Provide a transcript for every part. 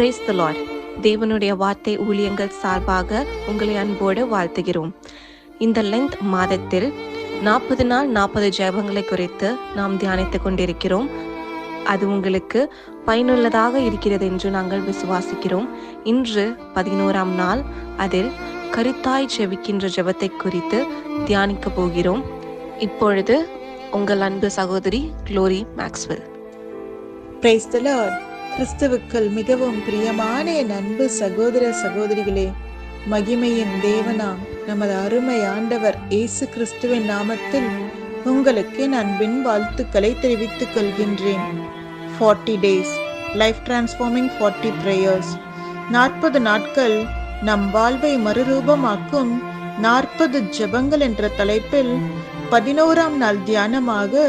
Praise the Lord. தேவனுடைய வார்த்தை ஊழியங்கள் சார்பாக உங்களை அன்போடு வாழ்த்துகிறோம். இந்த லென்த் மாதத்தில் 40 நாள் 40 ஜெபங்களை குறித்து நாம் தியானித்துக் கொண்டிருக்கிறோம். அது உங்களுக்கு பயனுள்ளதாக இருக்கிறது என்று நாங்கள் விசுவாசிக்கிறோம். இன்று 11ஆம் நாள். அதில் கருத்தாய் ஜெபிக்கின்ற ஜெபத்தை குறித்து தியானிக்க போகிறோம். இப்பொழுது உங்கள் அன்பு சகோதரி glory Maxwell. Praise the Lord. கிறிஸ்துவுக்குள் மிகவும் பிரியமான என் அன்பு சகோதர சகோதரிகளே, மகிமையின் தேவனாம் நமது அருமை ஆண்டவர் இயேசு கிறிஸ்துவின் நாமத்தில் உங்களுக்கு என் அன்பின் வாழ்த்துக்களை தெரிவித்துக் கொள்கின்றேன். 40 days லைஃப் டிரான்ஸ்ஃபார்மிங் 40 prayers. 40 நாட்கள் நம் வாழ்வை மறுரூபமாக்கும் 40 ஜெபங்கள் என்ற தலைப்பில் 11ஆம் நாள் தியானமாக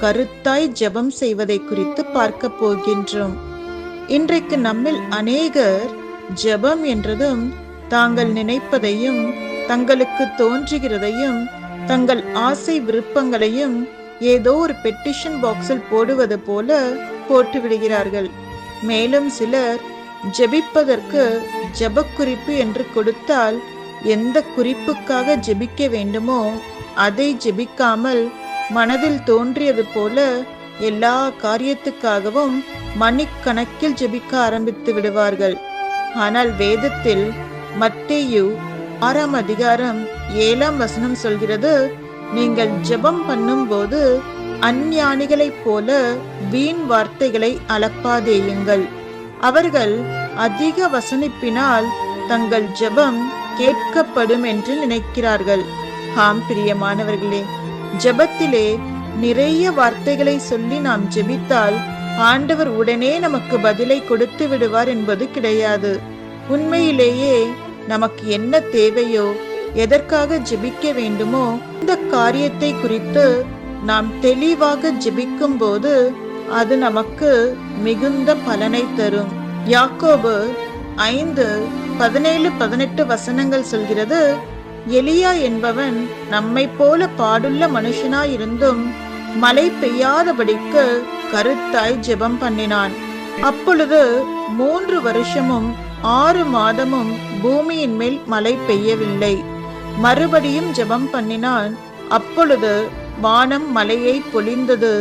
கருத்தாய் ஜெபம் செய்வதை குறித்து பார்க்க போகின்றோம். இன்றைக்கு நம்மில் அநேகர் ஜெபம் என்றதும் தாங்கள் நினைப்பதையும் தங்களுக்கு தோன்றுகிறதையும் தங்கள் ஆசை விருப்பங்களையும் ஏதோ ஒரு பெட்டிஷன் பாக்ஸில் போடுவது போல போட்டு விடுகிறார்கள். மேலும் சிலர் ஜெபிப்பதற்கு ஜெப குறிப்பு என்று கொடுத்தால் எந்த குறிப்புக்காக ஜெபிக்க வேண்டுமோ அதை ஜெபிக்காமல் மனதில் தோன்றியது போல எல்லா காரியத்துக்காகவும் மணிக்கணக்கில் ஜெபிக்க ஆரம்பித்து விடுவார்கள். ஆனால் வேதத்தில் மத்தேயு 6ஆம் அதிகாரம் 7ஆம் வசனம் சொல்கிறது, நீங்கள் ஜெபம் பண்ணும் போது அஞ்ஞானிகளைப் போல வீண் வார்த்தைகளை அளப்பாதேயுங்கள். அவர்கள் அதிக வசனிப்பினால் தங்கள் ஜெபம் கேட்கப்படும் என்று நினைக்கிறார்கள். ஆம் பிரியமானவர்களே, ஜெபத்திலே நிறைய வார்த்தைகளை சொல்லி நாம் ஜெபித்தால் ஆண்டவர் உடனே நமக்கு பதிலை கொடுத்து விடுவார் என்பது கிடையாது. உண்மையிலேயே நமக்கு என்ன தேவையோ, எதற்காக ஜெபிக்க வேண்டுமோ இந்த காரியத்தை குறித்து நாம் தெளிவாக ஜெபிக்கும் போது அது நமக்கு மிகுந்த பலனை தரும். யாக்கோபு 5:17-18 வசனங்கள் சொல்கிறது, எலியா என்பவன் நம்மை போல பாடுள்ள மனுஷனாயிருந்தும் மழை பெய்யாதபடிக்கு கருத்தாய் ஜெபம் பண்ணினான். அப்பொழுது 3 வருஷமும் 6 மாதமும் பூமியின் மேல் மழை பெய்யவில்லை. மறுபடியும் ஜெபம் பண்ணினான். அப்பொழுது வானம் மழையை பொழிந்தது,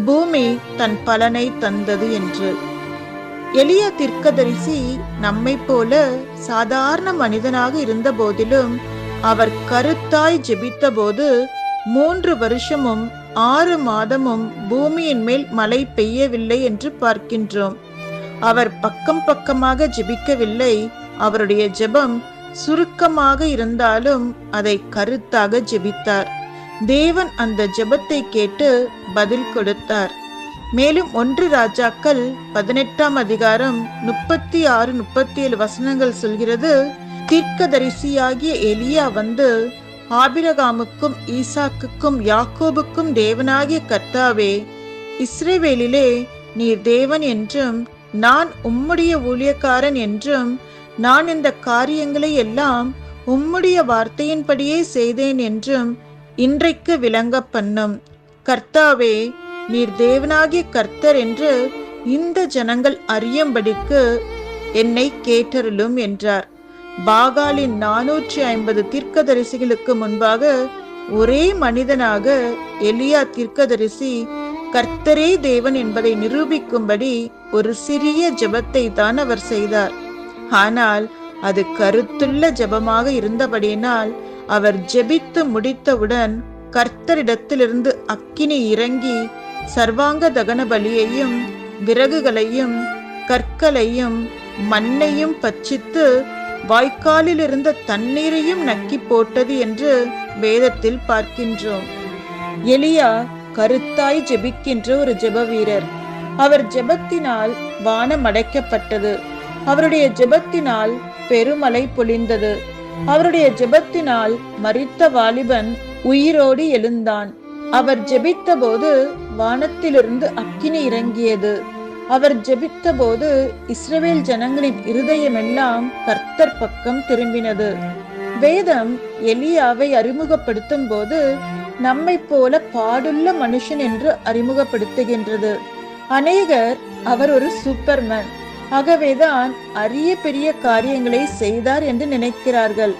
பூமி தன் பலனை தந்தது என்று. எலியா தீர்க்கதரிசி நம்மை போல சாதாரண மனிதனாக இருந்த போதிலும் அவர் கருத்தாய் ஜெபித்த போது 3 வருஷமும் 6 மாதமும் பூமியின் மேல் மழை பெய்யவில்லை என்று பார்க்கின்றோம். அவர் பக்கம் பக்கமாக ஜெபிக்கவில்லை. அவருடைய ஜெபம் சுருக்கமாக இருந்தாலும் அதை கருத்தாக ஜெபித்தார். தேவன் அந்த ஜெபத்தை கேட்டு பதில் கொடுத்தார். மேலும் 1 ராஜாக்கள் 18ஆம் அதிகாரம் 36-37 வசனங்கள் சொல்கிறது, தீர்க்கதரிசியாகிய எலியா வந்து, ஆபிரகாமுக்கும் ஈசாக்குக்கும் யாக்கோபுக்கும் தேவனாகிய கர்த்தாவே, இஸ்ரவேலிலே நீர் தேவன் என்றும் நான் உம்முடைய ஊழியக்காரன் என்றும் நான் இந்த காரியங்களை எல்லாம் உம்முடைய வார்த்தையின்படியே செய்தேன் என்றும் இன்றைக்கு விளங்க பண்ணும். கர்த்தாவே, நீர் தேவனாகிய கர்த்தர் என்று இந்த ஜனங்கள் அறியும்படிக்கு என்னை கேட்டருளும் என்றார். பாகாலின் 450 தீர்க்கதரிசிகளுக்கு முன்பாக ஒரே மனிதனாக எலியா தீர்க்கதரிசி கர்த்தரே தேவன் என்பதை நிரூபிக்கும்படி ஒரு சிறிய ஜெபத்தை தான் அவர் செய்தார். ஆனால் அது கருத்துள்ள ஜெபமாக இருந்தபடியினால் அவர் ஜெபித்து முடித்தவுடன் கர்த்தரிடத்திலிருந்து அக்கினி இறங்கி சர்வாங்க தகன பலியையும் விறகுகளையும் கற்களையும் மண்ணையும் பட்சித்து வாய்க்காலில் இருந்த தண்ணீரையும் நக்கி போட்டது என்று வேதத்தில் பார்க்கின்றோம். எலியா கருத்தாய் ஜெபிக்கின்ற ஒரு ஜெப வீரர். அவர் ஜெபத்தினால் வானம் அடைக்கப்பட்டது. அவருடைய ஜெபத்தினால் பெருமழை பொழிந்தது. அவருடைய ஜெபத்தினால் மரித்த வாலிபன் உயிரோடு எழுந்தான். அவர் ஜெபித்த போது வானத்திலிருந்து அக்கினி இறங்கியது. அவர் ஜெபித்த போது இஸ்ரவேல் ஜனங்களின் இருதயமெல்லாம் கர்த்தர் பக்கம் திரும்பினது. வேதம் எலியாவை அறிமுகப்படுத்தும் போது நம்மை போல பாடுள்ள மனுஷன் என்று அறிமுகப்படுத்துகின்றது. அநேகர் அவர் ஒரு சூப்பர்மேன், ஆகவேதான் அரிய பெரிய காரியங்களை செய்தார் என்று நினைக்கிறார்கள்.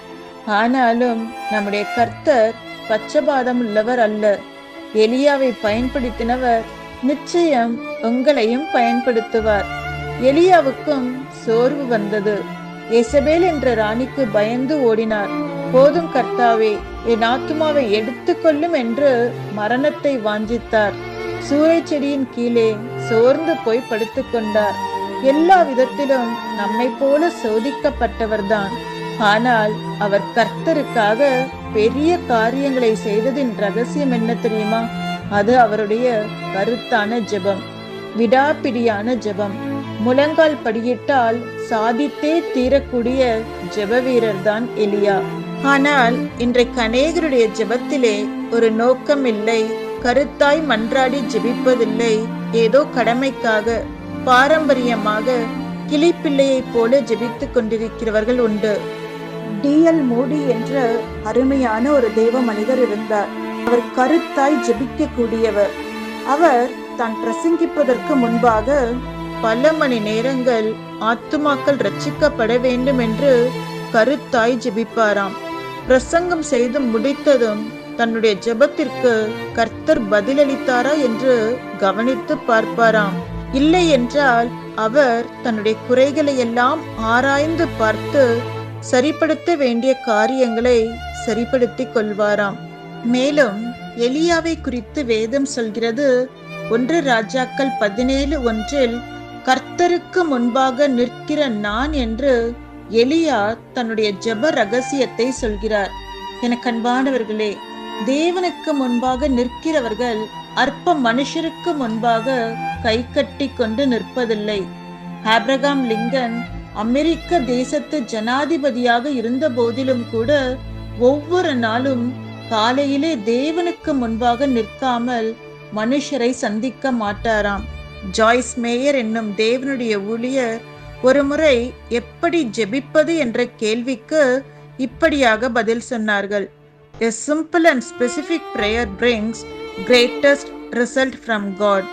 ஆனாலும் நம்முடைய கர்த்தர் பட்சபாதம் உள்ளவர் அல்ல. எலியாவை பயன்படுத்தினவர் நிச்சயம் உங்களையும் பயன்படுத்துவார். எலியாவுக்கும் சோர்வு வந்தது. எசபேல் என்ற ராணிக்கு பயந்து ஓடினார். போதும் கர்த்தாவே, என் ஆத்துமாவை எடுத்துக்கொள்ளும் என்று மரணத்தை வாஞ்சித்தார். சூறை செடியின் கீழே சோர்ந்து போய் படுத்துக் கொண்டார். எல்லா விதத்திலும் நம்மை போல சோதிக்கப்பட்டவர்தான். ஆனால் அவர் கர்த்தருக்காக பெரிய காரியங்களை செய்ததின் ரகசியம் என்ன தெரியுமா? அது அவருடைய கருத்தான ஜெபம், விடாப்பிடியான ஜெபம். முழங்கால் படியிட்டால் சாதித்தே தீரக்கூடிய ஜெப வீரர் தான் எலியா. ஆனால் இன்றைக்கு அநேகருடைய ஜெபத்திலே ஒரு நோக்கம் இல்லை. கருத்தாய் மன்றாடி ஜெபிப்பதில்லை. ஏதோ கடமைக்காக பாரம்பரியமாக கிளிப்பிள்ளையை போல ஜெபித்துக் கொண்டிருக்கிறவர்கள் உண்டு. D.L. மூடி என்ற அருமையான ஒரு தேவ மனிதர் இருந்தார். அவர் கருத்தாய் ஜெபிக்க கூடியவர். அவர் தான் பிரசங்கிப்பதற்கு முன்பாக பல மணி நேரங்கள் ஆத்துமாக்கள் ரட்சிக்கப்பட வேண்டும் என்று கருத்தாய் ஜெபிப்பாராம். பிரசங்கம் செய்து முடித்ததும் தன்னுடைய ஜெபத்திற்கு கர்த்தர் பதிலளித்தாரா என்று கவனித்து பார்ப்பாராம். இல்லை என்றால் அவர் தன்னுடைய குறைகளை எல்லாம் ஆராய்ந்து பார்த்து சரிப்படுத்த வேண்டிய காரியங்களை சரிப்படுத்திக் கொள்வாராம். மேலும் எலியாவை குறித்து வேதம் சொல்கிறது. 1 ராஜாக்கள் 17:1 கர்த்தருக்கு முன்பாக நிற்கிற நான் என்று எலியா தன்னுடைய ஜெப ரகசியத்தை சொல்கிறார். எனக்கு அன்பானவர்களே, தேவனுக்கு முன்பாக நிற்கிறவர்கள் அற்ப மனுஷருக்கு முன்பாக கை கட்டி கொண்டு நிற்பதில்லை. ஆபிரகாம் லிங்கன் அமெரிக்க தேசத்து ஜனாதிபதியாக இருந்த போதிலும் கூட ஒவ்வொரு நாளும் காலையிலே தேவனுக்கு முன்பாக நிற்காமல் மனுஷரை சந்திக்க மாட்டாராம். ஜாய்ஸ் மேயர் என்னும் தேவனுடைய ஊழியர் ஒரு முறை எப்படி ஜெபிப்பது என்ற கேள்விக்கு இப்படியாக பதில் சொன்னார்கள். A simple and specific prayer brings greatest result from God.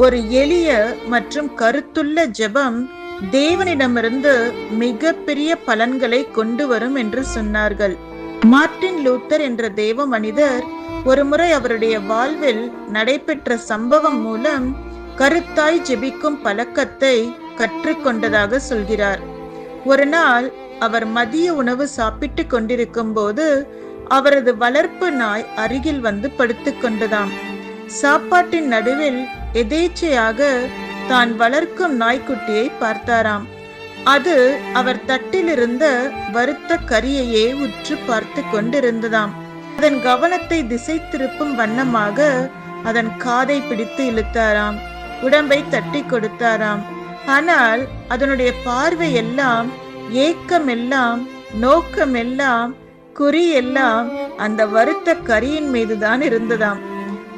ஒரு எளிய மற்றும் கருத்துள்ள ஜெபம் தேவனிடமிருந்து மிக பெரிய பலன்களை கொண்டு வரும் என்று சொன்னார்கள். மார்ட்டின் லூத்தர் என்ற தேவ மனிதர் ஒரு முறை அவருடைய வாழ்வில் நடைபெற்ற சம்பவம் மூலம் கருத்தாய் ஜெபிக்கும் பழக்கத்தை கற்றுக்கொண்டதாக சொல்கிறார். ஒரு நாள் அவர் மதிய உணவு சாப்பிட்டு கொண்டிருக்கும் போது அவரது வளர்ப்பு நாய் அருகில் வந்து படுத்துக் கொண்டதாம். சாப்பாட்டின் நடுவில் எதேச்சையாக தான் வளர்க்கும் நாய்க்குட்டியை பார்த்தாராம். அது அவர் தட்டில் இருந்த வறுத்த கறியையே உற்று பார்த்து கொண்டிருந்ததாம். அதன் கவனத்தை திசை திருப்பும் வண்ணமாக அதன் காதை பிடித்து இழுத்தாராம். உடம்பை தட்டி கொடுத்தாராம். ஆனால் அதனுடைய பார்வை எல்லாம், ஏக்கமெல்லாம், நோக்கமெல்லாம், குறி எல்லாம் அந்த வறுத்த கரியின் மீதுதான் இருந்ததாம்.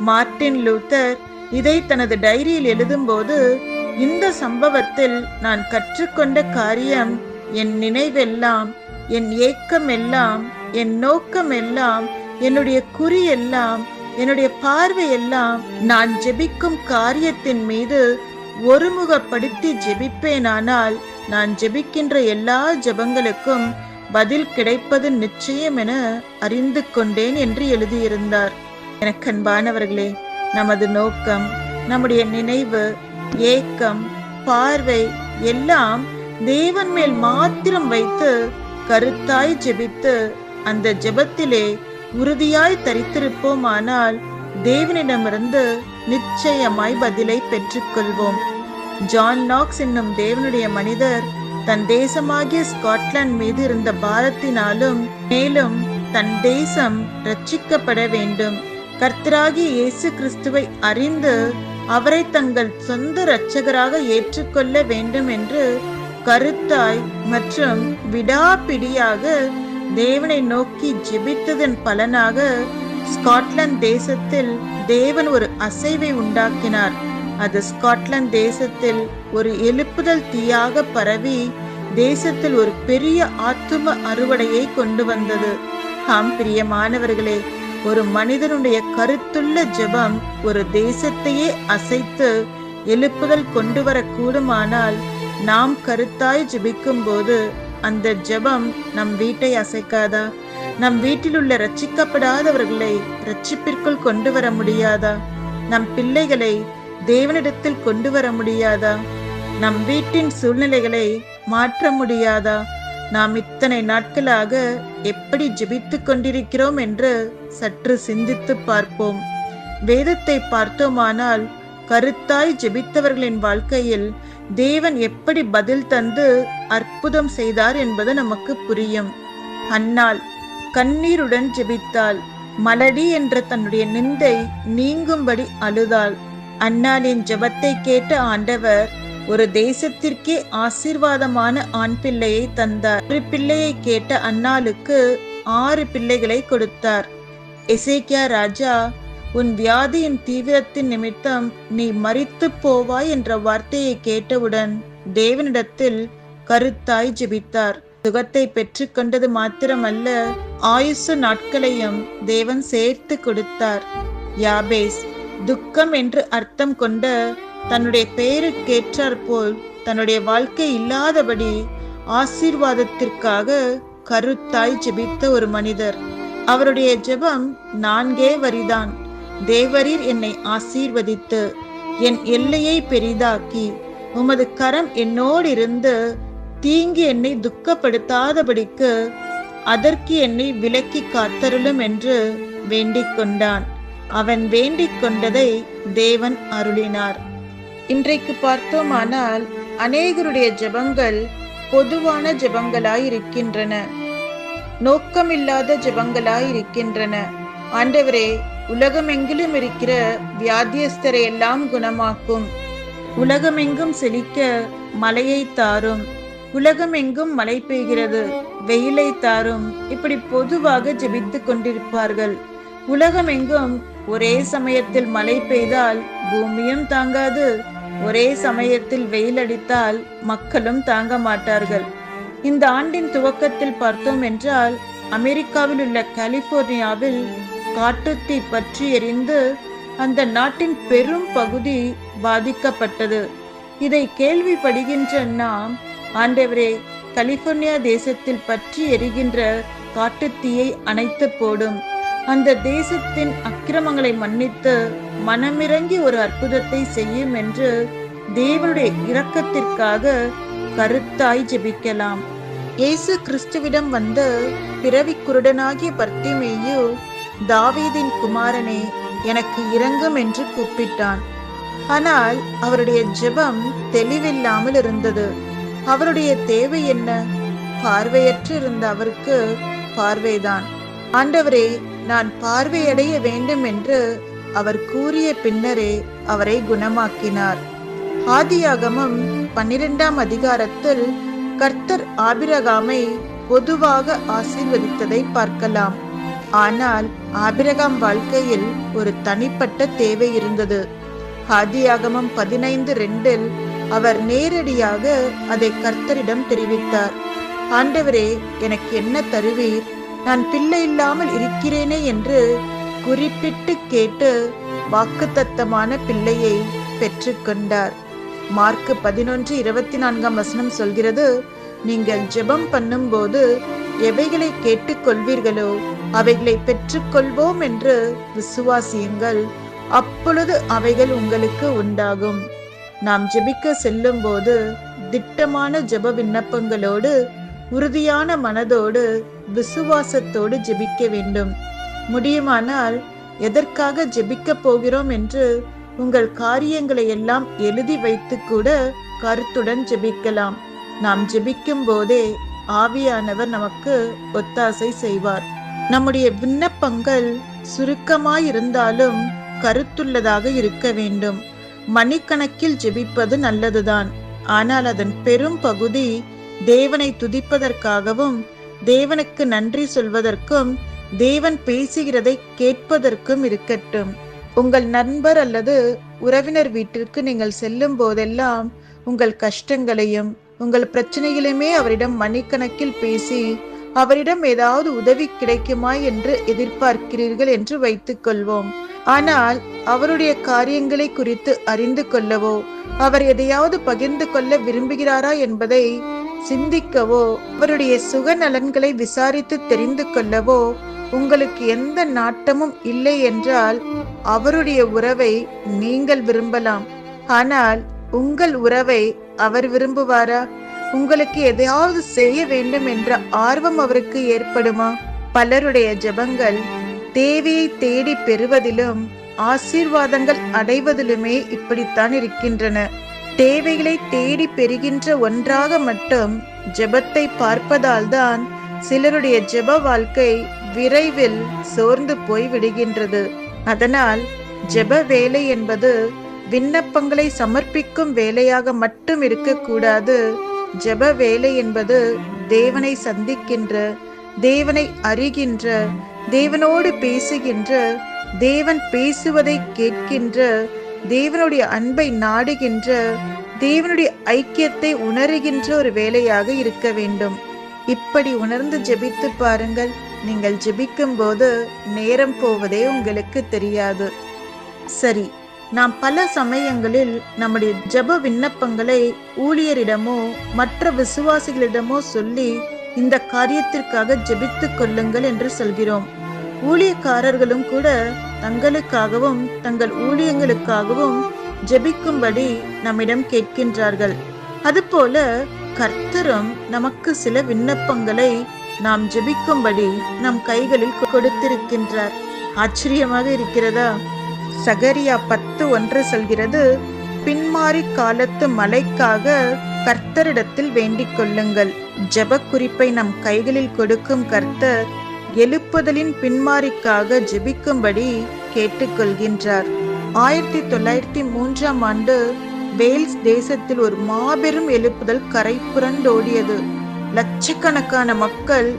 மார்ட்டின் லூத்தர் இதை தனது டைரியில் எழுதும்போது, இந்த சம்பவத்தில் நான் கற்றுக்கொண்ட காரியம், என் நினைவெல்லாம், என் ஏக்கம் எல்லாம், என் நோக்கம் எல்லாம், என்னுடைய குறி எல்லாம், என்னுடைய பார்வை எல்லாம் நான் ஜெபிக்கும் காரியத்தின் மீது ஒருமுகப்படுத்தி ஜெபிப்பேனானால் நான் ஜெபிக்கின்ற எல்லா ஜெபங்களுக்கும் பதில் கிடைப்பது நிச்சயம் என அறிந்து கொண்டேன் என்று எழுதியிருந்தார். எனக்கு அன்பானவர்களே, நமது நோக்கம், நம்முடைய நினைவு, ஏக்கம், பார்வை எல்லாம் தேவன் மேல் மாத்திரம் வைத்து கருத்தாய் ஜெபித்து அந்த ஜெபத்திலே உறுதியாய் தரித்திருப்போமானால் தேவனிடமிருந்து நிச்சயமாய் பதிலை பெற்றுக்கொள்வோம். ஜான் நாக்ஸ் என்னும் தேவனுடைய மனிதர் தன் தேசமாகிய ஸ்காட்லாந்து மீது இருந்த பாரத்தினாலும் மேலும் தன் தேசம் ரட்சிக்கப்பட வேண்டும், கர்த்தராகிய இயேசு கிறிஸ்துவை அறிந்து அவரை தங்கள் சொந்த இரட்சகராக ஏற்றுக்கொள்ள வேண்டும் என்று கருத்தாய் மற்றும் விடாப்பிடியாக தேவனை நோக்கி ஜெபித்ததன் பலனாக ஸ்காட்லாந்து தேசத்தில் தேவன் ஒரு அசைவை உண்டாக்கினார். அது ஸ்காட்லாந்து தேசத்தில் ஒரு எழுப்புதல் தீயாக பரவி தேசத்தில் ஒரு பெரிய ஆத்தும அறுவடையை கொண்டு வந்தது. ஆம் பிரியமானவர்களே, ஒரு மனிதனுடைய கருத்துள்ள ஜெபம் ஒரு தேசத்தையே அசைத்து எழுப்புதல் கொண்டு வர கூடுமானால் நாம் கருத்தாய் ஜெபிக்கும் போது அந்த ஜெபம் நம் வீட்டை அசைக்காதா? நம் வீட்டில் உள்ள ரட்சிக்கப்படாதவர்களை ரட்சிப்பிற்குள் கொண்டு வர முடியாதா? நம் பிள்ளைகளை தேவனிடத்தில் கொண்டு வர முடியாதா? நம் வீட்டின் சூழ்நிலைகளை மாற்ற முடியாதா? நாம் இத்தனை நாட்களாக எப்படி ஜெபித்துக் கொண்டிருக்கிறோம் என்று சற்று சிந்தித்து பார்ப்போம். வேதத்தை பார்த்தோமானால் கருத்தாய் ஜெபித்தவர்களின் வாழ்க்கையில் தேவன் எப்படி பதில் தந்து அற்புதம் செய்தார் என்பது நமக்கு புரியும். அன்னாள் கண்ணீருடன் ஜெபித்தாள். மலடி என்ற தன்னுடைய நிந்தை நீங்கும்படி அழுதாள். அன்னாளின் ஜெபத்தை கேட்ட ஆண்டவர் ஒரு தேசத்திற்கே ஆசீர்வாதமான ஆண் பிள்ளையை தந்தார். ஒரு பிள்ளையை கேட்ட அன்னாளுக்கு 6 பிள்ளைகளை கொடுத்தார். எசேக்கியா ராஜா, உன் வியாதியின் தீவிரத்தின் நிமித்தம் நீ மரித்து போவாய் என்ற வார்த்தையை கேட்டவுடன் தேவனிடத்தில் கருத்தாய் ஜெபித்தார். சுகத்தை பெற்று கொண்டது மாத்திரமல்ல, ஆயுசு நாட்களையும் தேவன் சேர்த்து கொடுத்தார். யாபேஸ் துக்கம் என்று அர்த்தம் கொண்ட தன்னுடைய பெயருக்கேற்றாற் போல் தன்னுடைய வாழ்க்கை இல்லாதபடி ஆசீர்வாதத்திற்காக கருத்தாய் ஜெபித்த ஒரு மனிதர். அவருடைய ஜெபம் 4 வரிதான். தேவரீர் என்னை ஆசீர்வதித்து என் எல்லையை பெரிதாக்கி உமது கரம் என்னோடு இருந்து தீங்கு என்னை துக்கப்படுத்தாதபடிக்கு அதற்கு என்னை விலக்கி காத்தருளும் என்று வேண்டிக் கொண்டான். அவன் வேண்டிக் கொண்டதை தேவன் அருளினார். இன்றைக்கு பார்த்தோமானால் அநேகருடைய ஜெபங்கள் பொதுவான ஜெபங்களாய் இருக்கின்றன, நோக்கமில்லாத ஜெபங்களாய் இருக்கின்றன. ஆண்டவரே, உலகமெங்கிலும் இருக்கிற வியாதியஸ்தரை எல்லாம் குணமாக்கும், உலகமெங்கும் செழிக்க மழையை தாரும், உலகமெங்கும் மழை பெய்கிறது, வெயிலை தாரும், இப்படி பொதுவாக ஜெபித்துக் கொண்டிருப்பார்கள். உலகமெங்கும் ஒரே சமயத்தில் மழை பெய்தால் பூமியும் தாங்காது, ஒரே சமயத்தில் வெயில் அடித்தால் மக்களும் தாங்க மாட்டார்கள். இந்த ஆண்டின் துவக்கத்தில் பார்த்தோம் என்றால் அமெரிக்காவில் உள்ள கலிபோர்னியாவில் காட்டுத்தீ பற்றி எரிந்து அந்த நாட்டின் பெரும் பகுதி பாதிக்கப்பட்டது. இதை கேள்விப்படுகின்ற நாம், ஆண்டவரே, கலிபோர்னியா தேசத்தில் பற்றி எரிகின்ற காட்டுத்தீயை அணைத்து போடும், அந்த தேசத்தின் அக்கிரமங்களை மன்னித்து மனமிறங்கி ஒரு அற்புதத்தை செய்யும் என்று தேவனுடைய இரக்கத்திற்காக கருத்தாய் ஜெபிக்கலாம். இயேசு கிறிஸ்துவிடம் வந்த பிறவி குருடனாகிய பர்த்திமேயு, தாவீதின் குமாரனே, எனக்கு இரங்கும் என்று கூப்பிட்டான். ஆனால் அவருடைய ஜெபம் தெளிவில்லாமல் இருந்தது. அவருடைய தேவை என்ன? பார்வையற்று இருந்த அவருக்கு பார்வைதான். ஆண்டவரே, நான் பார்வையடைய வேண்டும் என்று அவர் கூறிய பின்னரே அவரை குணமாக்கினார். ஆதியாகமம் 12ஆம் அதிகாரத்தில் கர்த்தர் ஆபிரகாமை பொதுவாக ஆசீர்வதித்ததை பார்க்கலாம். ஆனால் ஆபிரகாம் வாழ்க்கையில் ஒரு தனிப்பட்ட தேவை இருந்தது. ஆதியாகமம் 15:2 அவர் நேரடியாக அதை கர்த்தரிடம் தெரிவித்தார். ஆண்டவரே, எனக்கு என்ன தருவீர்? நான் பிள்ளை இல்லாமல் இருக்கிறேனே என்று குறிப்பிட்டு கேட்டு வாக்குத்தத்தமான பிள்ளையை பெற்றுக்கொண்டார். மார்க் 11:24 சொல்கிறது, நீங்கள் ஜெபம் பண்ணும் போது எவைகளை கேட்டுக்கொள்வீர்களோ அவைகளை பெற்றுக்கொள்வோம் என்று விசுவாசியுங்கள், அப்பொழுது அவைகள் உங்களுக்கு உண்டாகும். நாம் ஜெபிக்க செல்லும் போது திட்டமான ஜெப விண்ணப்பங்களோடு, உறுதியான மனதோடு, விசுவாசத்தோடு ஜெபிக்க வேண்டும். முடியுமானால் எதற்காக ஜெபிக்க போகிறோம் என்று உங்கள் காரியங்களை எல்லாம் எழுதி வைத்து கூட கருத்துடன் ஜெபிக்கலாம். நாம் ஜெபிக்கும் போதே ஆவியானவர் நமக்கு ஒத்தாசை செய்வார். நம்முடைய விண்ணப்பங்கள் சுருக்கமாயிருந்தாலும் கருத்துள்ளதாக இருக்க வேண்டும். மணிக்கணக்கில் ஜெபிப்பது நல்லதுதான். ஆனால் அதன் பெரும் பகுதி தேவனை துதிப்பதற்காகவும், தேவனுக்கு நன்றி சொல்வதற்கும், தேவன் பேசுகிறதை கேட்பதற்கும் இருக்கட்டும். உங்கள் நண்பர் அல்லது உறவினர் வீட்டிற்கு நீங்கள் செல்லும் போதெல்லாம் உங்கள் கஷ்டங்களையும் உங்கள் பிரச்சனைகளையுமே அவரிடம் மணிக்கணக்கில் பேசி அவரிடம் ஏதாவது உதவி கிடைக்குமா என்று எதிர்பார்க்கிறீர்கள் என்று வைத்துக் கொள்வோம். ஆனால் அவருடைய காரியங்களை குறித்து அறிந்து கொள்ளவோ, அவர் எதையாவது பகிர்ந்து கொள்ள விரும்புகிறாரா என்பதை சிந்திக்கவோ, அவருடைய சுகநலன்களை விசாரித்து தெரிந்து கொள்ளவோ உங்களுக்கு எந்த நாட்டமும் இல்லை என்றால், அவருடைய உறவை நீங்கள் விரும்பலாம். ஆனால் உங்கள் உறவை அவர் விரும்புவாரா? உங்களுக்கு எதையாவது செய்ய வேண்டும் என்ற ஆர்வம் அவருக்கு ஏற்படுமா? பலருடைய ஜெபங்கள் தேவையை தேடி பெறுவதிலும் ஆசீர்வாதங்கள் அடைவதிலுமே இப்படித்தான் இருக்கின்றன. தேவைகளை தேடி பெறுகின்ற ஒன்றாக மட்டும் ஜெபத்தை பார்ப்பதால் தான் சிலருடைய ஜெப வாழ்க்கை விரைவில் சோர்ந்து போய் விடுகின்றது. அதனால் ஜெப வேலை என்பது விண்ணப்பங்களை சமர்ப்பிக்கும் வேலையாக மட்டும் இருக்கக்கூடாது. ஜெப வேலை என்பது தேவனை சந்திக்கின்ற, தேவனை அறிகின்ற, தேவனோடு பேசுகின்ற, தேவன் பேசுவதை கேட்கின்ற, தேவனுடைய அன்பை நாடுகின்ற, தேவனுடைய ஐக்கியத்தை உணர்கின்ற ஒரு வேலையாக இருக்க வேண்டும். இப்படி உணர்ந்து ஜெபித்து பாருங்கள். நீங்கள் ஜெபிக்கும் போது நேரம் போவதே உங்களுக்கு தெரியாது. சரி, நாம் பல சமயங்களில் நம்முடைய ஜெப விண்ணப்பங்களை ஊழியரிடமோ மற்ற விசுவாசிகளிடமோ சொல்லி இந்த காரியத்திற்காக ஜெபித்துக் கொள்ளுங்கள் என்று சொல்கிறோம். ஊழியக்காரர்களும் கூட தங்களுக்காகவும் தங்கள் ஊழியங்களுக்காகவும் ஜெபிக்கும்படி நம்மிடம் கேட்கின்றார்கள். அதுபோல கர்த்தரும் நமக்கு சில விண்ணப்பங்களை நாம் ஜெபிக்கும்படி நம் கைகளில் கொடுத்திருக்கின்றார். ஆச்சரியமாக இருக்கிறதா? சகரியா 10:1 சொல்கிறது, பின்மாறி காலத்து மழைக்காக கர்த்தரிடத்தில் வேண்டிக் கொள்ளுங்கள். ஜெப குறிப்பை நம் கைகளில் கொடுக்கும் கர்த்தர் எழுப்புதலின் பின்மாறிக்காக ஜெபிக்கும்படி கேட்டுக்கொள்கின்றார். 1903ஆம் ஆண்டு வேல்ஸ் தேசத்தில் ஒரு மாபெரும் எழுப்புதல் கரை புரண்டோடியது. லட்சக்கணக்கான மக்கள்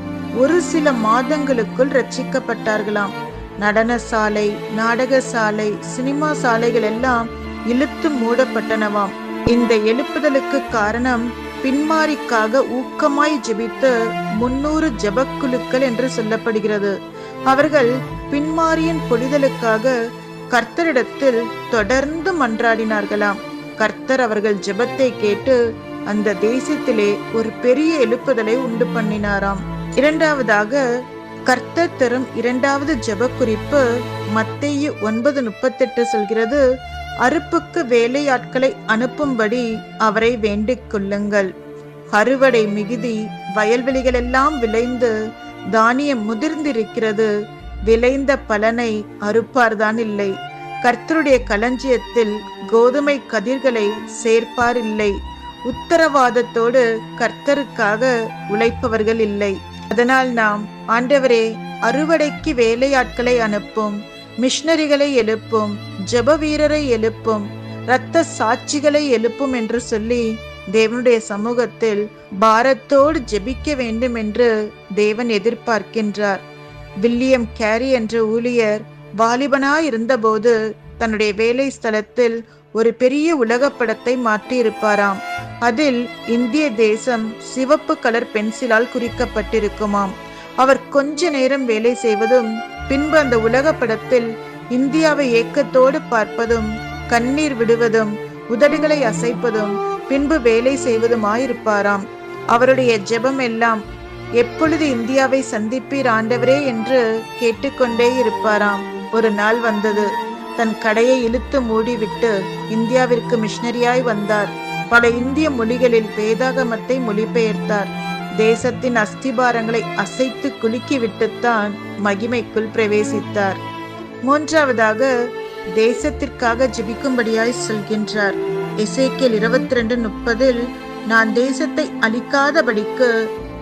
ஒரு சில மாதங்களுக்குள் ரட்சிக்கப்பட்டார்களாம். நடன சாலை, நாடக சாலை, சினிமா சாலைகள் எல்லாம் இழுத்து மூடப்பட்டனவாம். இந்த எழுப்புதலுக்கு காரணம் பின்மாரிக்காக ஊக்கமாய் ஜெபித்த 300 ஜெபக்குழுக்கள் என்று சொல்லப்படுகிறது. அவர்கள் பின்மாரியின் பொழிதலுக்காக கர்த்தரிடத்தில் தொடர்ந்து மன்றாடினார்களாம். கர்த்தர் அவர்கள் ஜெபத்தை கேட்டு அந்த தேசத்திலே ஒரு பெரிய எழுப்புதலை உண்டு பண்ணினாராம். இரண்டாவதாக கர்த்தர் தரும் இரண்டாவது ஜெப குறிப்பு மத்தேயு 9:38 சொல்கிறது, அறுப்புக்கு வேலையாட்களை அனுப்பும்படி அவரை வேண்டிக் கொள்ளுங்கள். அறுவடை மிகுதி, வயல்வெளிகளெல்லாம் விளைந்து தானியம் முதிர்ந்திருக்கிறது. விளைந்த பலனை அறுப்பார்தான் இல்லை. கர்த்தருடைய களஞ்சியத்தில் கோதுமை கதிர்களை சேர்ப்பார் இல்லை. உத்தரவாதத்தோடு கர்த்தருக்காக உழைப்பவர்கள் இல்லை. அதனால் நாம், ஆண்டவரே, அறுவடைக்கு வேலையாட்களை அனுப்பும், மிஷனரிகளை எழுப்பும், ஜெப வீரரை எழுப்பும், இரத்த சாட்சிகளை எழுப்பும் என்று சொல்லி தேவனுடைய சமூகத்தில் பாரத்தோடு ஜெபிக்க வேண்டும் என்று தேவன் எதிர்பார்க்கின்றார். வில்லியம் கேரி என்ற ஊழியர் வாலிபனாய் இருந்தபோது தன்னுடைய வேலை ஸ்தலத்தில் ஒரு பெரிய உலக படத்தை மாற்றியிருப்பாராம். அதில் இந்திய தேசம் சிவப்பு கலர் பென்சிலால் குறிக்கப்பட்டிருக்குமாம். அவர் கொஞ்ச நேரம் வேலை செய்வதும் பின்பு அந்த உலக படத்தில் இந்தியாவை ஏக்கத்தோடு பார்ப்பதும் கண்ணீர் விடுவதும் உதடுகளை அசைப்பதும் பின்பு வேலை செய்வதுமாயிருப்பாராம். அவருடைய ஜெபம் எல்லாம், எப்பொழுது இந்தியாவை சந்திப்பீர் ஆண்டவரே என்று கேட்டுக்கொண்டே இருப்பாராம். ஒரு நாள் வந்தது. தன் கடையை இழுத்து மூடிவிட்டு இந்தியாவிற்கு மிஷனரியாய் வந்தார். பல இந்திய மொழிகளில் வேதாகமத்தை மொழிபெயர்த்தார். தேசத்தின் அஸ்திபாரங்களை அசைத்து குலுக்கி விட்டுத்தான் மகிமைக்குள் பிரவேசித்தார். மூன்றாவதாக தேசத்திற்காக ஜெபிக்கும்படியாய் சொல்கின்றார். எசேக்கியேல் 22:30 நான் தேசத்தை அழிக்காதபடிக்கு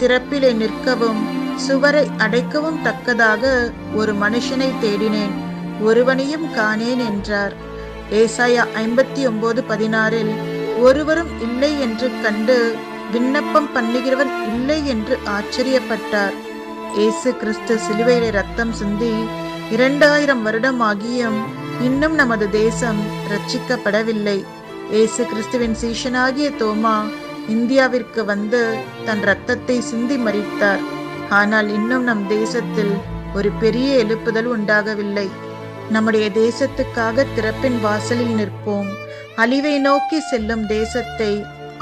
திறப்பிலே நிற்கவும் சுவரை அடைக்கவும் தக்கதாக ஒரு மனுஷனை தேடினேன், ஒருவனையும் காணேன் என்றார். ஏசாயா 59:16 ஒருவரும் இல்லை என்று கண்டு விண்ணப்பம் பண்ணுகிறவன் இல்லை என்று ஆச்சரியப்பட்டார். இயேசு கிறிஸ்து சிலுவையிலே ரத்தம் சிந்தி 2000 வருடம் ஆகியும் இன்னும் நமது தேசம் ரட்சிக்கப்படவில்லை. இயேசு கிறிஸ்துவின் சீஷனாகிய தோமா இந்தியாவிற்கு வந்து தன் இரத்தத்தை சிந்தி மரித்தார். ஆனால் இன்னும் நம் தேசத்தில் ஒரு பெரிய எழுப்புதல் உண்டாகவில்லை. நம்முடைய தேசத்துக்காக திறப்பின் வாசலில் நிற்போம். அழிவை நோக்கி செல்லும் தேசத்தை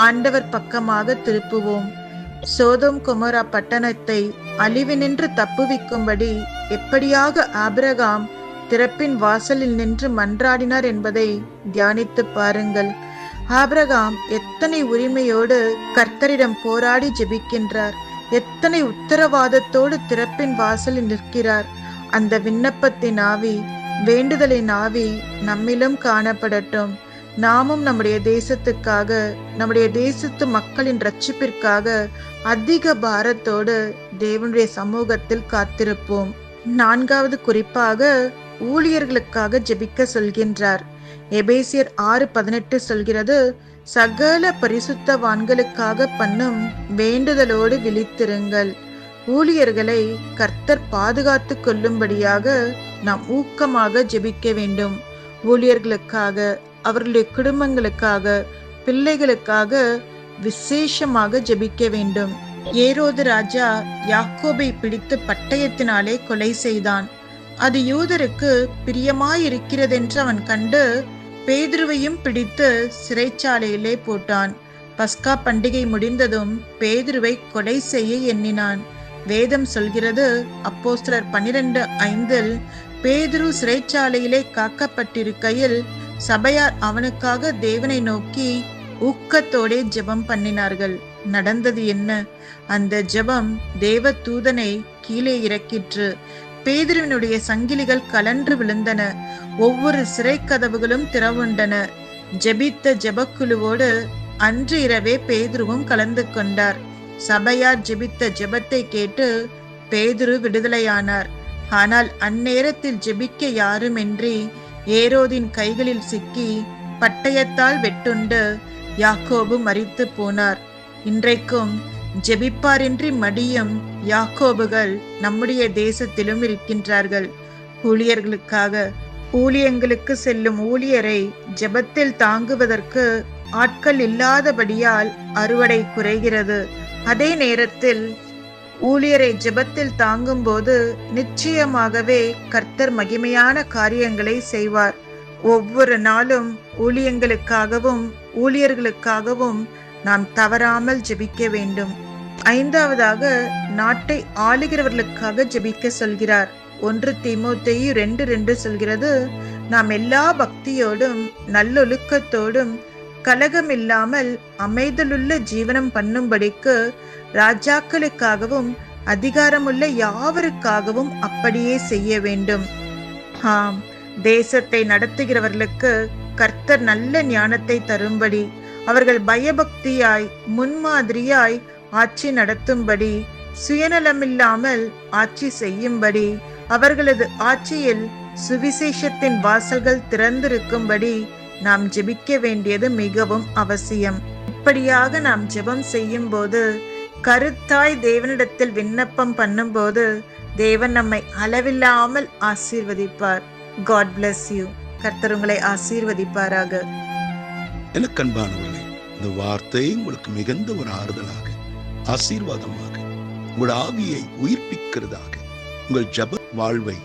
ஆண்டவர் பக்கமாக திருப்புவோம். சோதோம் கொமோரா பட்டணத்தை அழிவினின்று தப்புவிக்கும்படி எப்படியாக ஆபிரகாம் திறப்பின் வாசலில் நின்று மன்றாடினார் என்பதை தியானித்து பாருங்கள். ஆபிரகாம் எத்தனை உரிமையோடு கர்த்தரிடம் போராடி ஜெபிக்கின்றார், எத்தனை உத்தரவாதத்தோடு திறப்பின் வாசலில் நிற்கிறார். அந்த விண்ணப்பத்தின் ஆவி, வேண்டுதலின் ஆவி நம்மிலும் காணப்படட்டும். நாமும் நம்முடைய தேசத்துக்காக, நம்முடைய தேசத்து மக்களின் ரட்சிப்பிற்காக அதிக பாரத்தோடு தேவனுடைய சமூகத்தில் காத்திருப்போம். 4வது குறிப்பாக ஊழியர்களுக்காக ஜெபிக்க சொல்கின்றார். எபேசியர் 6:18 சொல்கிறது, சகல பரிசுத்தவான்களுக்காக பண்ணும் வேண்டுதலோடு விழித்திருங்கள். ஊழியர்களை கர்த்தர் பாதுகாத்து கொள்ளும்படியாக நாம் ஊக்கமாக ஜெபிக்க வேண்டும். ஊழியர்களுக்காக, அவர்களுடைய குடும்பங்களுக்காக, பிள்ளைகளுக்காக விசேஷமாக ஜெபிக்க வேண்டும். ஏரோது ராஜா யாக்கோபை பிடித்து பட்டயத்தினாலே கொலை செய்தான். அது யூதருக்கு பிரியமாயிருக்கிறதென்று அவன் கண்டு பேதுருவையும் பிடித்து சிறைச்சாலையிலே போட்டான். பஸ்கா பண்டிகை முடிந்ததும் பேதுருவை கொலை செய்ய எண்ணினான். வேதம் சொல்கிறது, அப்போஸ்தலர் 12:5 பேதுரு சிறைச்சாலையிலே காக்கப்பட்டிருக்கையில் சபையார் அவனுக்காக தேவனை நோக்கி ஊக்கத்தோடே ஜெபம் பண்ணினார்கள். நடந்தது என்ன? அந்த ஜெபம் தேவ தூதனை கீழே இறக்கிற்று. பேதுருவினுடைய சங்கிலிகள் கலன்று விழுந்தன. ஒவ்வொரு சிறை கதவுகளும் திறவுண்டன. ஜெபித்த ஜெபக்குழுவோடு அன்று இரவே பேதுருவும் கலந்து கொண்டார். சபையார் ஜெபித்த ஜெபத்தை கேட்டு பேதுரு விடுதலையானார். ஆனால் அந்நேரத்தில் ஜெபிக்க யாருமின்றி ஏரோதின் கைகளில் சிக்கி பட்டயத்தால் வெட்டுண்டு யாக்கோபு மரித்து போனார். இன்றைக்கும் ஜெபிப்பாரின்றி மடியும் யாக்கோபுகள் நம்முடைய தேசத்திலும் இருக்கின்றார்கள். ஊழியர்களுக்காக, ஊழியங்களுக்கு செல்லும் ஊழியரை ஜெபத்தில் தாங்குவதற்கு ஆட்கள் இல்லாதபடியால் அறுவடை குறைகிறது. அதே நேரத்தில் ஊழியரை ஜெபத்தில் தாங்கும் போது நிச்சயமாகவே கர்த்தர் மகிமையான காரியங்களை செய்வார். ஒவ்வொரு நாளும் ஊழியங்களுக்காகவும் ஊழியர்களுக்காகவும் நாம் தவறாமல் ஜெபிக்க வேண்டும். 5வதாக நாட்டை ஆளுகிறவர்களுக்காக ஜெபிக்க சொல்கிறார். 1 தீமோத்தேயு 2:2 சொல்கிறது, நாம் எல்லா பக்தியோடும் நல்லொழுக்கத்தோடும் கலகமில்லாமல் அமைதலுள்ள ஜீவனம் பண்ணும்படிக்கு ராஜாக்களுக்காகவும் அதிகாரமுள்ள யாவருக்காகவும் அப்படியே செய்ய வேண்டும். ஆம், தேசத்தை நடத்துகிறவர்களுக்கு கர்த்தர் நல்ல ஞானத்தை தரும்படி, அவர்கள் பயபக்தியாய் முன்மாதிரியாய் ஆட்சி நடத்தும்படி, சுயநலமில்லாமல் ஆட்சி செய்யும்படி, அவர்களது ஆட்சியில் சுவிசேஷத்தின் வாசல்கள் திறந்திருக்கும்படி நாம் ஜெபிக்க வேண்டியது மிகவும் அவசியம். இப்படியாக நாம் ஜெபம் செய்யும் போது, கருத்தாய் தேவனிடத்தில் விண்ணப்பம் பண்ணும் போது, தேவன் நம்மை அளவில்லாமல் ஆசீர்வதிப்பார். God bless you. கர்த்தர் உங்களை ஆசீர்வதிப்பாராக. எனக்கு அன்பானவர்களே, இந்த வார்த்தை உங்களுக்கு மிகுந்த ஒரு ஆறுதலாக, ஆசீர்வாதமாக, உங்கள் ஆவியை உயிர்ப்பிக்கிறதாக, உங்கள் ஜெப வாழ்வை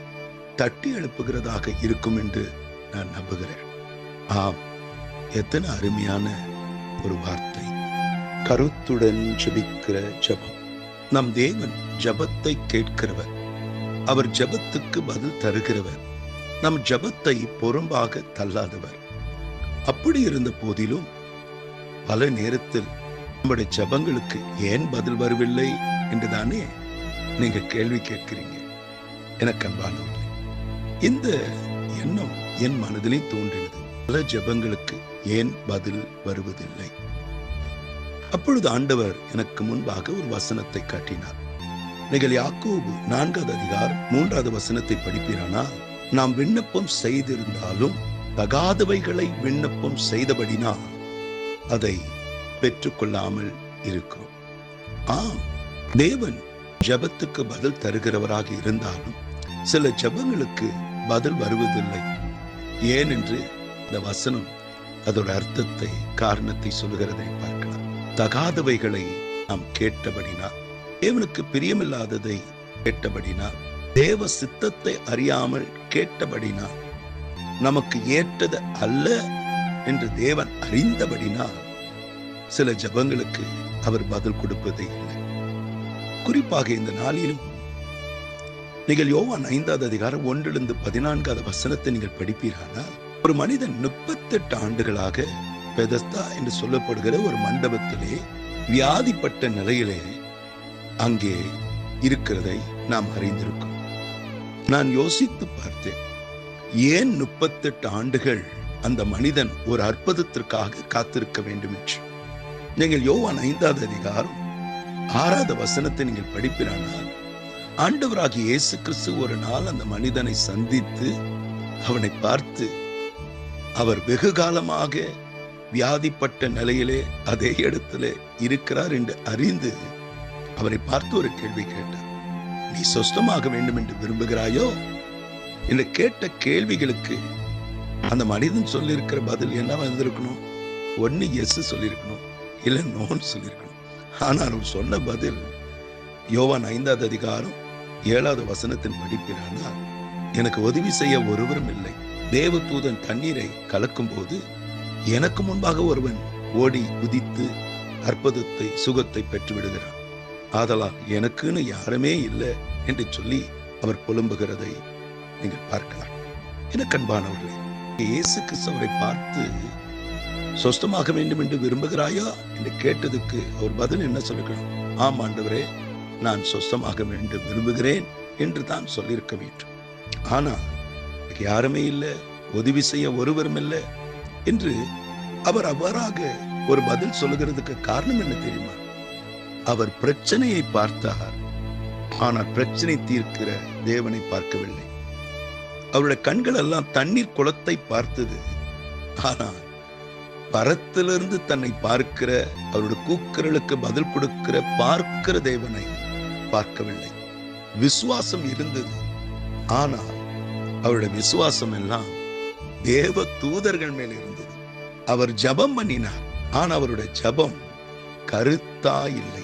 தட்டி எழுப்புகிறதாக இருக்கும் என்று நான் நம்புகிறேன். ஆம், எத்தனை அருமையான ஒரு வார்த்தை. கருத்துடன் ஜெபிக்கிற ஜெபம். நம் தேவன் ஜெபத்தை கேட்கிறவர். அவர் ஜெபத்துக்கு பதில் தருகிறவர். நம் ஜெபத்தை புறம்பாக தள்ளாதவர். அப்படி இருந்த போதிலும் பல நேரத்தில் நம்முடைய ஜெபங்களுக்கு ஏன் பதில் வரவில்லை என்றுதானே நீங்க கேள்வி கேட்கிறீங்க. எனக்கு அன்பானவர்களே, இந்த எண்ணம் என் மனதிலே தோன்றினது. பல ஜெபங்களுக்கு ஏன் பதில் வருவதில்லை? அப்பொழுது ஆண்டவர் எனக்கு முன்பாக ஒரு வசனத்தை காட்டினார். நீங்கள் யாக்கோபு 4வது அதிகாரம் 3வது வசனத்தை படிப்பீரானால், நாம் விண்ணப்பம் செய்திருந்தாலும் தகாதவைகளை விண்ணப்பம் செய்தபடினால் அதை பெற்றுக்கொள்ளாமல் இருக்கிறோம். ஆம், தேவன் ஜெபத்துக்கு பதில் தருகிறவராக இருந்தாலும் சில ஜெபங்களுக்கு பதில் வருவதில்லை. ஏன் என்று இந்த வசனம் அதோட அர்த்தத்தை, காரணத்தை சொல்லுகிறதை பார்க்கலாம். தகாதவைகளை நாம் கேட்டபடினால், தேவனுக்கு பிரியமில்லாததை கேட்டபடினால், தேவ சித்தத்தை அறியாமல் கேட்டபடினால் நமக்கு ஏற்றது அல்ல என்று தேவன் அறிந்தபடினால் சில ஜெபங்களுக்கு அவர் பதில் கொடுப்பதே இல்லை. குறிப்பாக இந்த நாளிலும் நீங்கள் யோவான் 5வது அதிகாரம் 1-14 வசனத்தை நீங்கள் படிப்பீரானால், ஒரு மனிதன் 38 ஆண்டுகளாக பெதஸ்தா என்று சொல்லப்படுகிற ஒரு மண்டபத்திலே வியாதிப்பட்ட நிலையிலே அங்கே இருக்கிறதை நாம் அறிந்திருக்கோம். நான் யோசித்து பார்த்தேன், ஏன் 38 ஆண்டுகள் அந்த மனிதன் ஒரு அற்புதத்திற்காக காத்திருக்க வேண்டும் என்று. நீங்கள் யோவான் 5வது அதிகாரம் 6வது வசனத்தை நீங்கள் படிப்பீரானால், ஆண்டவராகிய இயேசு கிறிஸ்து ஒரு நாள் அந்த மனிதனை சந்தித்து அவனை பார்த்து, அவர் வெகு காலமாக வியாதிப்பட்ட நிலையிலே அதே இடத்துல இருக்கிறார் என்று அறிந்து அவரை பார்த்து ஒரு கேள்வி கேட்டார். நீ சொஸ்தமாக வேண்டும் என்று விரும்புகிறாயோ என்று கேட்ட கேள்விகளுக்கு அந்த மனிதன் சொல்லியிருக்கிற பதில் என்ன வந்திருக்கணும்? ஒன்னு எஸ் சொல்லியிருக்கணும், இல்ல நோன்னு சொல்லியிருக்கணும். ஆனால் அவர் சொன்ன பதில் யோவான் 5வது அதிகாரம் 7வது வசனத்தின் படிப்பினானால், எனக்கு உதவி செய்ய ஒருவரும் இல்லை. தேவதூதன் தண்ணீரை கலக்கும் போது எனக்கு முன்பாக ஒருவன் ஓடி குதித்து அற்புதத்தை சுகத்தை பெற்று விடுகிறான். ஆதலால் எனக்குன்னு யாருமே இல்லை என்று சொல்லி அவர் புலம்புகிறதை நீங்கள் பார்க்கலாம். எனக்கு அன்பானவர்களே, இயேசு கிறிஸ்துவை பார்த்து சொஸ்தமாக வேண்டும் என்று விரும்புகிறாயா என்று கேட்டதுக்கு அவர் பதில் என்ன சொல்லுகிறார்? ஆம் ஆண்டவரே, நான் சொஸ்தமாக வேண்டும் விரும்புகிறேன் என்று தான் சொல்லியிருக்க வேண்டும். ஆனால் யாருமே இல்லை, உதவி செய்ய ஒருவரும் இல்லை என்று அவர் அவ்வாறாக ஒரு பதில் சொல்லுகிறதுக்கு காரணம் என்ன தெரியுமா? அவர் பிரச்சனையை பார்த்தார், ஆனால் பிரச்சனை தீர்க்கிற தேவனை பார்க்கவில்லை. அவருடைய கண்கள் எல்லாம் தண்ணீர் குளத்தை பார்த்தது, ஆனால் பரத்திலிருந்து தன்னை பார்க்கிற, அவருடைய கூக்குரலுக்கு பதில் கொடுக்கிற பார்க்கிற தேவனை பார்க்கவில்லை. விசுவாசம் இருந்தது, ஆனால் அவருடைய விசுவாசம் எல்லாம் தேவ தூதர்கள் மேல் இருந்தது. அவர் ஜெபம் பண்ணினார், ஆனால் அவருடைய ஜெபம் கருத்தா இல்லை.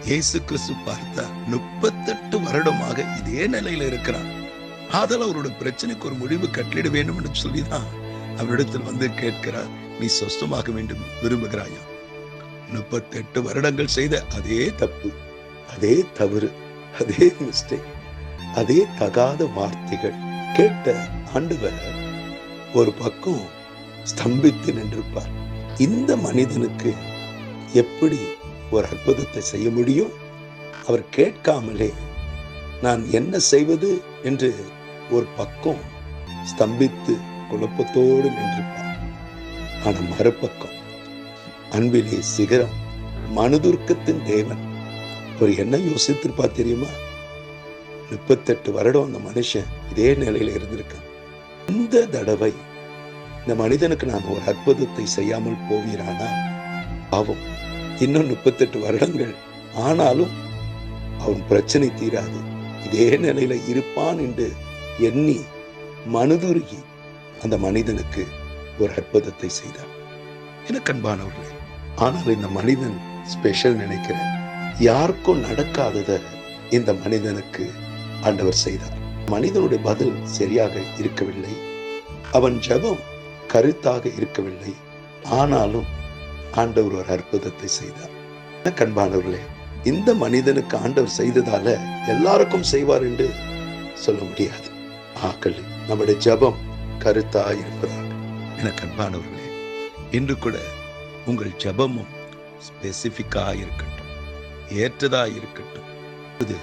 இயேசு கிறிஸ்து பார்த்தா 38 வருடமாக இதே நிலையில இருக்கிறார். ஆதலால் அவருடைய பிரச்சனைக்கு ஒரு முடிவு கட்டளிட வேண்டும் என்று சொல்லிதான் அவரிடத்தில் வந்து கேட்கிறார், நீ சொஸ்தமாக வேண்டும் விரும்புகிறாயா? 38 வருடங்கள் செய்த அதே தப்பு, அதே தவறு, அதே மிஸ்டேக், அதே தகாத வார்த்தைகள் கேட்ட ஆண்டவர் ஒரு பக்கம் ஸ்தம்பித்து நின்றிருப்பார். இந்த மனிதனுக்கு எப்படி ஒரு அற்புதத்தை செய்ய முடியும்? அவர் கேட்காமலே நான் என்ன செய்வது என்று ஒரு பக்கம் ஸ்தம்பித்து குழப்பத்தோடு நின்றிருப்பார். ஆனா மறுபக்கம் அன்பிலே சிகரம், மனதுருக்கத்தின் தேவன் ஒரு என்ன யோசித்திருப்பா தெரியுமா? 38 வருடம் அந்த மனுஷன் இதே நிலையில இருந்திருக்கான். இந்த தடவை இந்த மனிதனுக்கு நான் ஒரு அற்புதத்தை செய்யாமல் போவீரானா? பாவம், இன்னும் 38 வருடங்கள் ஆனாலும் அவன் பிரச்சனை தீராது, இதே நிலையில இருப்பான் என்று எண்ணி மனதுருகி அந்த மனிதனுக்கு ஒரு அற்புதத்தை செய்தார். எனக்கு அன்பானவர்களே, ஆனால் இந்த மனிதன் ஸ்பெஷல் நினைக்கிறேன். யாருக்கும் நடக்காதத இந்த மனிதனுக்கு ஆண்டவர் செய்தார். மனிதனுடைய பதில் சரியாக இருக்கவில்லை, அவன் ஜெபம் கருத்தாக இருக்கவில்லை, ஆனாலும் ஆண்டவர் ஒரு அற்புதத்தை செய்தார். எனக்கு அன்பானவர்களே, இந்த மனிதனுக்கு ஆண்டவர் செய்ததால எல்லாருக்கும் செய்வார் என்று சொல்ல முடியாது. ஆக்கள் நம்முடைய ஜெபம் கருத்தா இருப்பதாக. எனக்கு அன்பானவர்களே, இன்று கூட உங்கள் ஜெபமும் ஸ்பெசிபிக்கா இருக்கட்டும், ஏற்றதா இருக்கட்டும். இது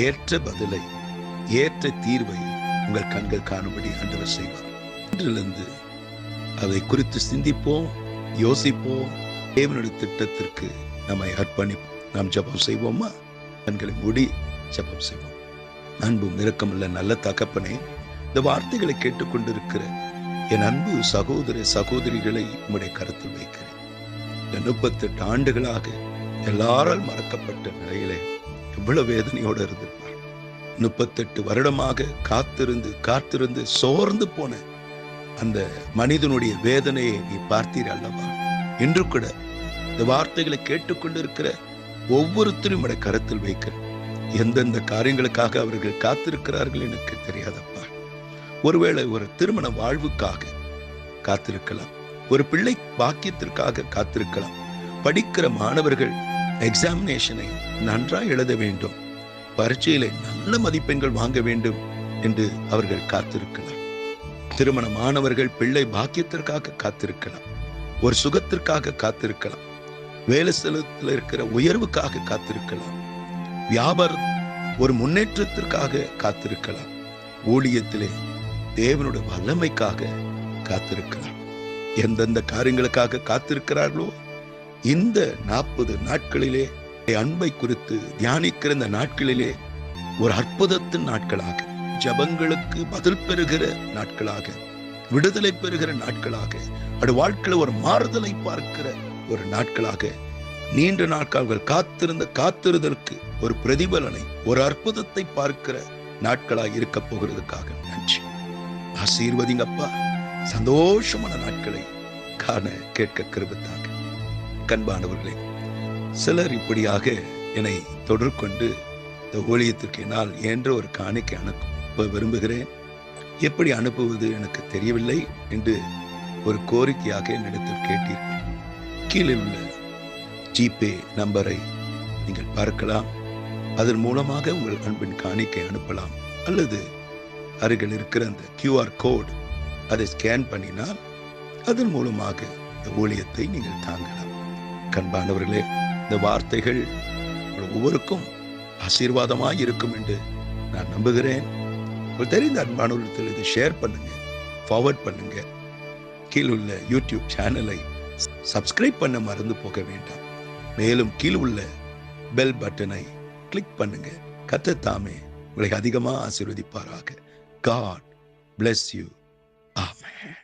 ஏற்ற பதிலை, ஏற்ற தீர்வை உங்கள் கண்கள் காணும்படி ஆண்டவர் செய்வார். இன்றிலிருந்து அதை குறித்து சிந்திப்போம், யோசிப்போம், தேவனுடைய திட்டத்திற்கு நம்மை அர்ப்பணிப்போம். நாம் ஜெபம் செய்வோமா? கண்களை மூடி ஜெபம் செய்வோம். அன்பும் இரக்கமுள்ள நல்ல தகப்பனே, இந்த வார்த்தைகளை கேட்டுக்கொண்டிருக்கிற என் அன்பு சகோதர சகோதரிகளை உம்முடைய கருத்தில் வைக்கிறேன். இந்த 38 ஆண்டுகளாக எல்லாரால் மறக்கப்பட்ட நிலையிலே எவ்வளவு வேதனையோடு இருந்திருப்பார். 38 வருடமாக காத்திருந்து சோர்ந்து போன அந்த மனிதனுடைய வேதனையை நீ பார்த்தீர் அல்லவா? இன்று கூட இந்த வார்த்தைகளை கேட்டுக்கொண்டிருக்கிற ஒவ்வொருத்தரும் உடைய கருத்தில் வைக்கிறேன். எந்தெந்த காரியங்களுக்காக அவர்கள் காத்திருக்கிறார்கள் எனக்கு தெரியாதப்பா. ஒருவேளை ஒரு திருமண வாழ்வுக்காக காத்திருக்கலாம், ஒரு பிள்ளை பாக்கியத்திற்காக காத்திருக்கலாம். படிக்கிற மாணவர்கள் எக்ஸாமினேஷனை நன்றாய் எழுத வேண்டும், பரீட்சையிலே நல்ல மதிப்பெண்கள் வாங்க வேண்டும் என்று அவர்கள் காத்திருக்கலாம். திருமண மாணவர்கள் பிள்ளை பாக்கியத்திற்காக காத்திருக்கலாம், ஒரு சுகத்திற்காக காத்திருக்கலாம், வேலை ஸ்தலத்தில் இருக்கிற உயர்வுக்காக காத்திருக்கலாம், வியாபாரம் ஒரு முன்னேற்றத்திற்காக காத்திருக்கலாம், ஊழியத்திலே தேவனுடைய வல்லமைக்காக காத்திருக்கலாம். எந்தெந்த காரியங்களுக்காக காத்திருக்கிறார்களோ இந்த 40 நாட்களிலே அன்பை குறித்து தியானிக்கிற இந்த நாட்களிலே ஒரு அற்புதத்தின் நாட்களாக, ஜபங்களுக்கு பதில் பெறுகிற நாட்களாக, விடுதலை பெறுகிற நாட்களாக, அது வாழ்க்கையில் ஒரு மாறுதலை பார்க்கிற ஒரு நாட்களாக, நீண்ட நாட்கள் காத்திருந்த காத்திருதற்கு ஒரு பிரதிபலனை, ஒரு அற்புதத்தை பார்க்கிற நாட்களாக இருக்க போகிறதுக்காக நன்றி. ஆசீர்வதிங்கப்பா. சந்தோஷமான நாட்களை காண கேட்க கிருபைத்தாங்க. கண்பானவர்களே, சிலர் இப்படியாக என்னை தொடர்கொண்டு இந்த ஊழியத்திற்கு என்னால் என்ற ஒரு காணிக்கை அனுப்ப விரும்புகிறேன், எப்படி அனுப்புவது எனக்கு தெரியவில்லை என்று ஒரு கோரிக்கையாக என்னிடத்தில் கேட்டீர்கள். கீழே உள்ள ஜிபே நம்பரை நீங்கள் பார்க்கலாம். அதன் மூலமாக உங்கள் அன்பின் காணிக்கை அனுப்பலாம். அல்லது அருகில் இருக்கிற அந்த QR கோட் அதை ஸ்கேன் பண்ணினால் அதன் மூலமாக இந்த ஊழியத்தை நீங்கள் தாங்கலாம். கண்பானவர்களே, இந்த வார்த்தைகள் ஒவ்வொருக்கும் ஆசீர்வாதமாய் இருக்கும் என்று நான் நம்புகிறேன். தெரிந்த அன்பானவர்கள் இதை ஷேர் பண்ணுங்க, ஃபார்வர்ட் பண்ணுங்க. கீழ் உள்ள யூடியூப் சேனலை சப்ஸ்கிரைப் பண்ண மறந்து போக வேண்டாம். மேலும் கீழ் உள்ள பெல் பட்டனை கிளிக் பண்ணுங்க. கர்த்தர் தாமே உங்களை அதிகமாக ஆசீர்வதிப்பாராக. God bless you. Amen.